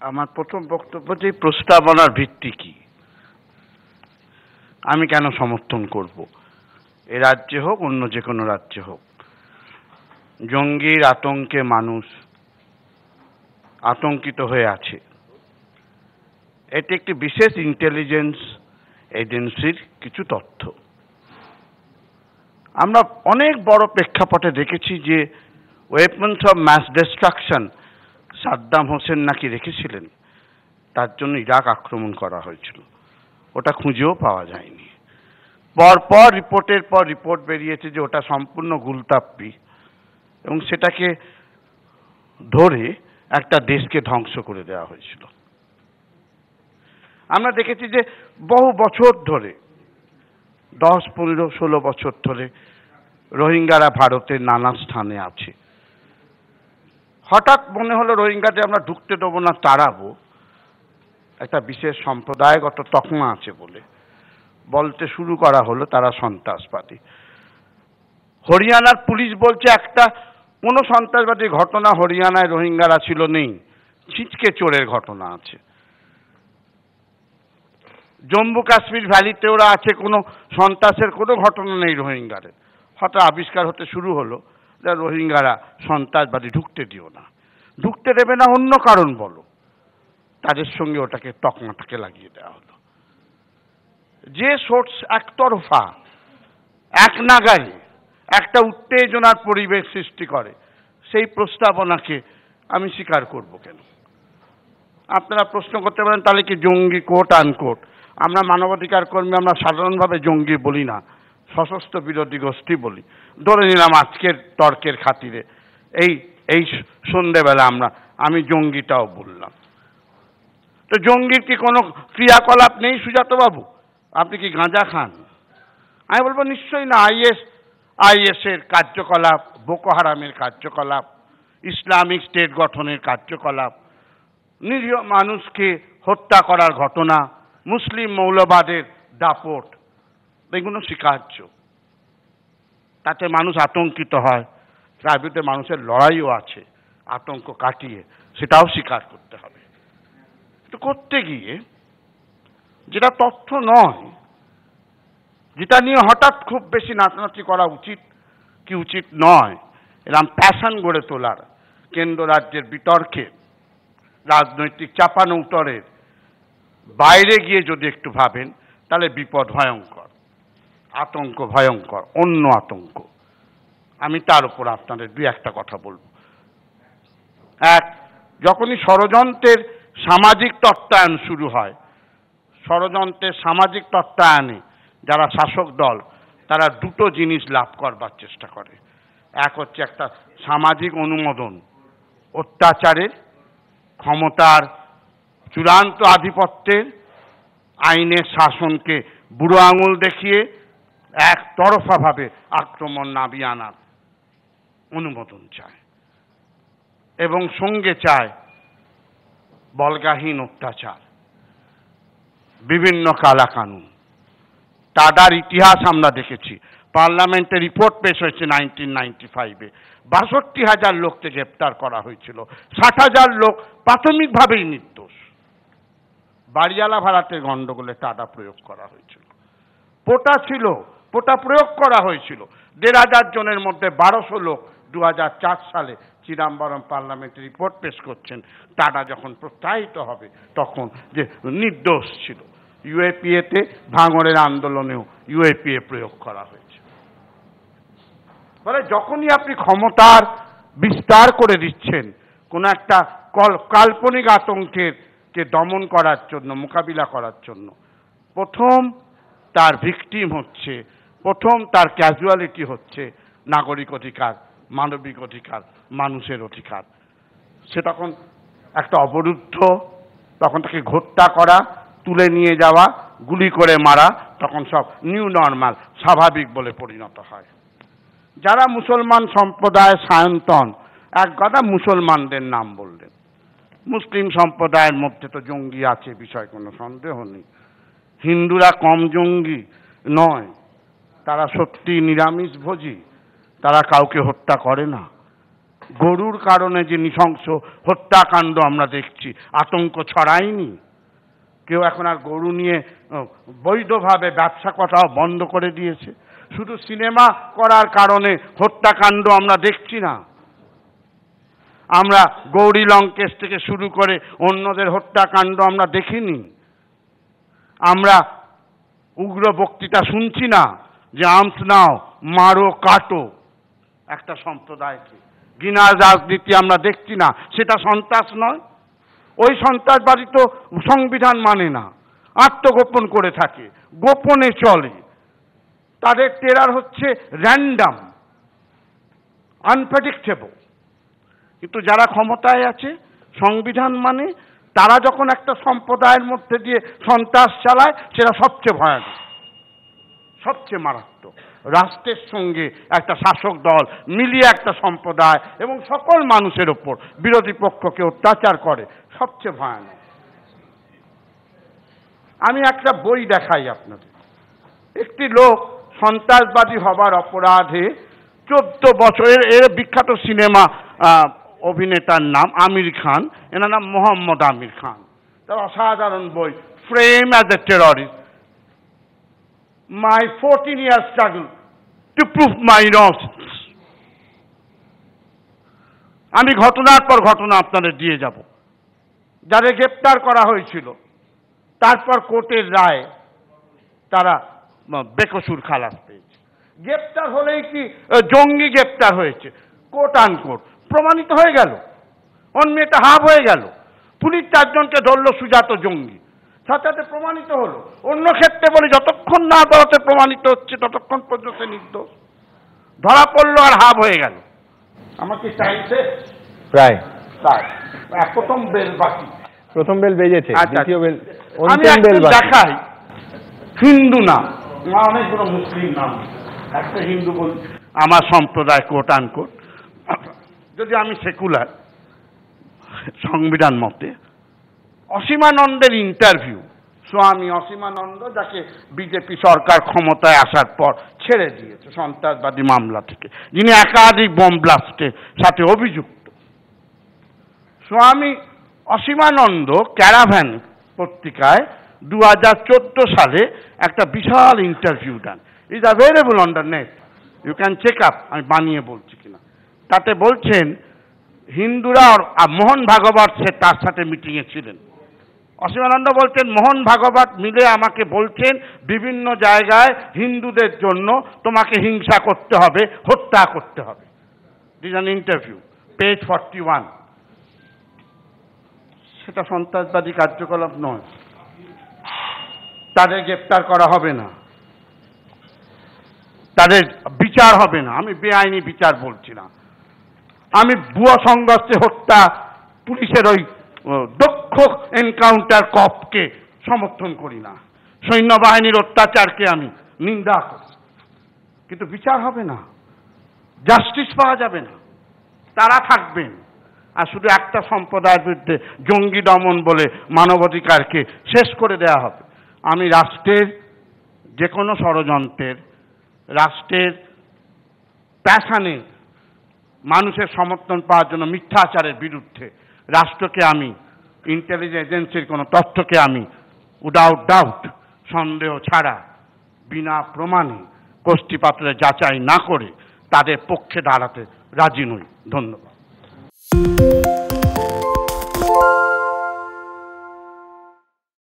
আমার প্রথম বক্তব্য যে প্রস্তাবনার ভিত্তি কি, আমি কেন সমর্থন করব, এ রাজ্যে হোক অন্য যে কোনো রাজ্যে হোক। জঙ্গির আতঙ্কে মানুষ আতঙ্কিত হয়ে আছে। এটি একটি বিশেষ ইন্টেলিজেন্স এজেন্সির কিছু তথ্য। আমরা অনেক বড় প্রেক্ষাপটে দেখেছি যে weapons of mass destruction Saddam Hussein নাকি রেখেছিলেন, তার জন্য ইরাক আক্রমণ করা হয়েছিল। ওটা খুঁজেও পাওয়া যায়নি। পরপর রিপোর্টের পর রিপোর্ট বেরিয়েছে যে ওটা সম্পূর্ণ গুলতাপ্পি, এবং সেটাকে ধরে একটা দেশকে ধ্বংস করে দেওয়া হয়েছিল। আমরা দেখেছি যে বহু বছর ধরে, 10, 15, 16 বছর ধরে রোহিঙ্গারা ভারতের নানা স্থানে আছে। হঠাৎ মনে হলো রোহিঙ্গাদের আমরা ঢুকতে দেবো না, তাড়াবো। একটা বিশেষ সম্প্রদায়গত তকমা আছে বলে বলতে শুরু করা হলো তারা সন্ত্রাসবাদী। হরিয়ানার পুলিশ বলছে একটা কোনো সন্ত্রাসবাদী ঘটনা হরিয়ানায় রোহিঙ্গারা ছিল নেই, ছিচকে চোরের ঘটনা আছে। জম্মু কাশ্মীর ভ্যালিতে ওরা আছে, কোনো সন্ত্রাসের কোনো ঘটনা নেই রোহিঙ্গাদের। হঠাৎ আবিষ্কার হতে শুরু হলো যে রোহিঙ্গারা সন্ত্রাসবাদী, ঢুকতে দিও না। ঢুকতে দেবে না অন্য কারণ বলো, তাদের সঙ্গে ওটাকে তকমাটাকে লাগিয়ে দেওয়া হলো। যে সোর্স একতরফা, এক নাগারে একটা উত্তেজনার পরিবেশ সৃষ্টি করে, সেই প্রস্তাবনাকে আমি স্বীকার করব কেন? আপনারা প্রশ্ন করতে পারেন তাহলে কি জঙ্গি কোট আনকোট? আমরা মানবাধিকার কর্মী, আমরা সাধারণভাবে জঙ্গি বলি না, সশস্ত্র বিরোধী গোষ্ঠী বলি। ধরে নিলাম আজকের তর্কের খাতিরে এই সন্ধ্যেবেলা আমি জঙ্গিটাও বললাম। তো জঙ্গির কি কোনো ক্রিয়াকলাপ নেই সুজাতবাবু? আপনি কি গাঁজা খান? আমি বলবো নিশ্চয়ই না। আইএসের কার্যকলাপ, বোকো হারামের কার্যকলাপ, ইসলামিক স্টেট গঠনের কার্যকলাপ, নিরীহ মানুষকে হত্যা করার ঘটনা, মুসলিম মৌলবাদের দাপট, এগুলো স্বীকার্য। তাতে মানুষ আতঙ্কিত হয়, তার বিরুদ্ধে মানুষের লড়াইও আছে, আতঙ্ক কাটিয়ে, সেটাও স্বীকার করতে হবে। তো করতে গিয়ে যেটা তথ্য নয়, যেটা নিয়ে হঠাৎ খুব বেশি নাচানাচি করা উচিত কি উচিত নয়, এরকম প্যাশন গড়ে তোলার, কেন্দ্র রাজ্যের বিতর্কে, রাজনৈতিক চাপানউতরের বাইরে গিয়ে যদি একটু ভাবেন, তাহলে বিপদ ভয়ঙ্কর, আতঙ্ক ভয়ঙ্কর, অন্য আতঙ্ক। আমি তার উপর আপনাদের 2-1টা কথা বলবো। এক, যখনই ষড়যন্ত্রের সামাজিক তত্ত্বায়ন শুরু হয়, ষড়যন্ত্রের সামাজিক তত্ত্বায়নে যারা শাসক দল, তারা দুটো জিনিস লাভ করবার চেষ্টা করে। এক হচ্ছে একটা সামাজিক অনুমোদন, অত্যাচারের, ক্ষমতার চূড়ান্ত আধিপত্যের, আইনের শাসনকে বুড়ো আঙুল দেখিয়ে একতরফাভাবে আক্রমণ নামিয়ে আনার অনুমোদন চায়, এবং সঙ্গে চায় বলগাহীন অত্যাচার, বিভিন্ন কালাকানুন। টাডার ইতিহাস আমরা দেখেছি। পার্লামেন্টে রিপোর্ট পেশ হয়েছে 1995-এ 62,000 লোককে গ্রেপ্তার করা হয়েছিল, 60,000 লোক প্রাথমিকভাবেই নির্দোষ। বাড়িওয়ালা ভাড়াটের গন্ডগোলে টাডা প্রয়োগ করা হয়েছিল। পোটা প্রয়োগ করা হয়েছিল। 1,500 জনের মধ্যে 1200 লোক 2004 সালে চিদাম্বরম পার্লামেন্টে রিপোর্ট পেশ করছেন, টাডা যখন প্রত্যাহিত হবে তখন, যে নির্দোষ ছিল। ইউএপিএতে ভাঙড়ের আন্দোলনেও ইউএপিএ প্রয়োগ করা হয়েছে। ফলে যখনই আপনি ক্ষমতার বিস্তার করে দিচ্ছেন, কোনো একটা কাল্পনিক আতঙ্কের কে দমন করার জন্য, মোকাবিলা করার জন্য, প্রথম তার ভিকটিম হচ্ছে, প্রথম তার ক্যাজুয়ালিটি হচ্ছে নাগরিক অধিকার, মানবিক অধিকার, মানুষের অধিকার। সে তখন একটা অবরুদ্ধ, তখন তাকে হত্যা করা, তুলে নিয়ে যাওয়া, গুলি করে মারা, তখন সব নিউ নর্মাল, স্বাভাবিক বলে পরিণত হয়। যারা মুসলমান সম্প্রদায় সায়ন্তন, এক কথা মুসলমানদের নাম বললেন। মুসলিম সম্প্রদায়ের মধ্যে তো জঙ্গি আছে, বিষয় কোনো সন্দেহ নেই। হিন্দুরা কম জঙ্গি নয়, তারা সত্যি নিরামিষভোজী, তারা কাউকে হত্যা করে না। গরুর কারণে যে নৃশংস হত্যাকাণ্ড আমরা দেখছি, আতঙ্ক ছড়ায়নি? কেউ এখন আর গরু নিয়ে বৈধভাবে ব্যবসা করাও বন্ধ করে দিয়েছে। শুধু সিনেমা করার কারণে হত্যাকাণ্ড আমরা দেখছি না। আমরা গৌরী লঙ্কেশ থেকে শুরু করে অন্যদের হত্যাকাণ্ড আমরা দেখিনি। আমরা উগ্র বক্তৃতা শুনছি না যে আর্মস নাও, মারো কাটো একটা সম্প্রদায়কে। ঘৃণার রাজনীতি আমরা দেখছি না। সেটা সন্ত্রাস নয়? ওই সন্ত্রাসবাদী তো সংবিধান মানে না, আত্মগোপন করে থাকে, গোপনে চলে। তাদের টেরার হচ্ছে র্যান্ডাম, আনপ্রেডিক্টেবল। কিন্তু যারা ক্ষমতায় আছে, সংবিধান মানে, তারা যখন একটা সম্প্রদায়ের মধ্যে দিয়ে সন্ত্রাস চালায়, সেটা সবচেয়ে ভয়ানক, সবচেয়ে মারাত্মক। রাষ্ট্রের সঙ্গে একটা শাসক দল মিলিয়ে একটা সম্প্রদায় এবং সকল মানুষের ওপর বিরোধী পক্ষকে অত্যাচার করে, সবচেয়ে ভয়ানক। আমি একটা বই দেখাই আপনাদের। একটি লোক সন্ত্রাসবাদী হবার অপরাধে 14 বছরের, এর বিখ্যাত সিনেমা অভিনেতার নাম আমির খান, এনার নাম মোহাম্মদ আমির খান। তার অসাধারণ বই frame as a terrorist, my 14-year struggle to prove my innocence। আমি ঘটনার পর ঘটনা আপনাদের দিয়ে যাব। যাদের গ্রেপ্তার করা হয়েছিল, তারপর কোর্টের রায় তারা বেকসুর খালাস পেয়েছে। গ্রেপ্তার হলেই কি জঙ্গি গ্রেপ্তার হয়েছে, কোট আনকোট প্রমাণিত হয়ে গেল, অন্য এটা হাব হয়ে গেল। পুলিশ 4 জনকে ধরলো সুজাত জঙ্গি, সাথে সাথে প্রমাণিত হলো। অন্য ক্ষেত্রে বলে যতক্ষণ না আদালতে প্রমাণিত হচ্ছে ততক্ষণ পর্যন্ত নির্দোষ। ধরা পড়লো আর হাব হয়ে গেল। আমাকে চাইছে প্রায় প্রথম বেল বাকি, প্রথম বেল বেজেছে, দ্বিতীয় বেল, আমি দেখাই। হিন্দু নাম, অনেকগুলো মুসলিম নাম, একটা হিন্দু বল, আমার সম্প্রদায় কোট আনকোট। যদি আমি সেকুলার, সংবিধান মতে অসীমানন্দের ইন্টারভিউ, স্বামী অসীমানন্দ, যাকে বিজেপি সরকার ক্ষমতায় আসার পর ছেড়ে দিয়েছে সন্ত্রাসবাদী মামলা থেকে, যিনি একাধিক বোম ব্লাস্টের সাথে অভিযুক্ত। স্বামী অসীমানন্দ ক্যারাভ্যান পত্রিকায় 2014 সালে একটা বিশাল ইন্টারভিউ দেন। Is available on the net, you can check up, আমি বানিয়ে বলছি কিনা। তাতে বলছেন হিন্দুরা, আর মোহন ভাগবত সে তার সাথে মিটিংয়ে ছিলেন। অসীমানন্দ বলছেন মোহন ভাগবত মিলে আমাকে বলছেন বিভিন্ন জায়গায় হিন্দুদের জন্য তোমাকে হিংসা করতে হবে, হত্যা করতে হবে। This an interview, page 41। সেটা সন্ত্রাসবাদী কার্যকলাপ নয়, তাদের গ্রেপ্তার করা হবে না, তাদের বিচার হবে না। আমি বেআইনি বিচার বলছি না। আমি ভুয়া সংঘর্ষে হত্যা, পুলিশের ওই দক্ষ এনকাউন্টার কপকে সমর্থন করি না, সৈন্যবাহিনীর অত্যাচারকে আমি নিন্দা করি। কিন্তু বিচার হবে না, জাস্টিস পাওয়া যাবে না, তারা থাকবেন। আর শুধু একটা সম্প্রদায়ের বিরুদ্ধে জঙ্গি দমন বলে মানবাধিকারকে শেষ করে দেওয়া হবে। আমি রাষ্ট্রের যে কোনো ষড়যন্ত্রের, রাষ্ট্রের প্যাশানে মানুষের সমর্থন পাওয়ার জন্য মিথ্যাচারের বিরুদ্ধে রাষ্ট্রকে আমি, ইন্টেলিজেন্স এজেন্সির কোনো তথ্যকে আমি উইদাউট ডাউট, সন্দেহ ছাড়া, বিনা প্রমাণে, কোষ্ঠীপাতরে যাচাই না করে তাদের পক্ষে দাঁড়াতে রাজি নই। ধন্যবাদ।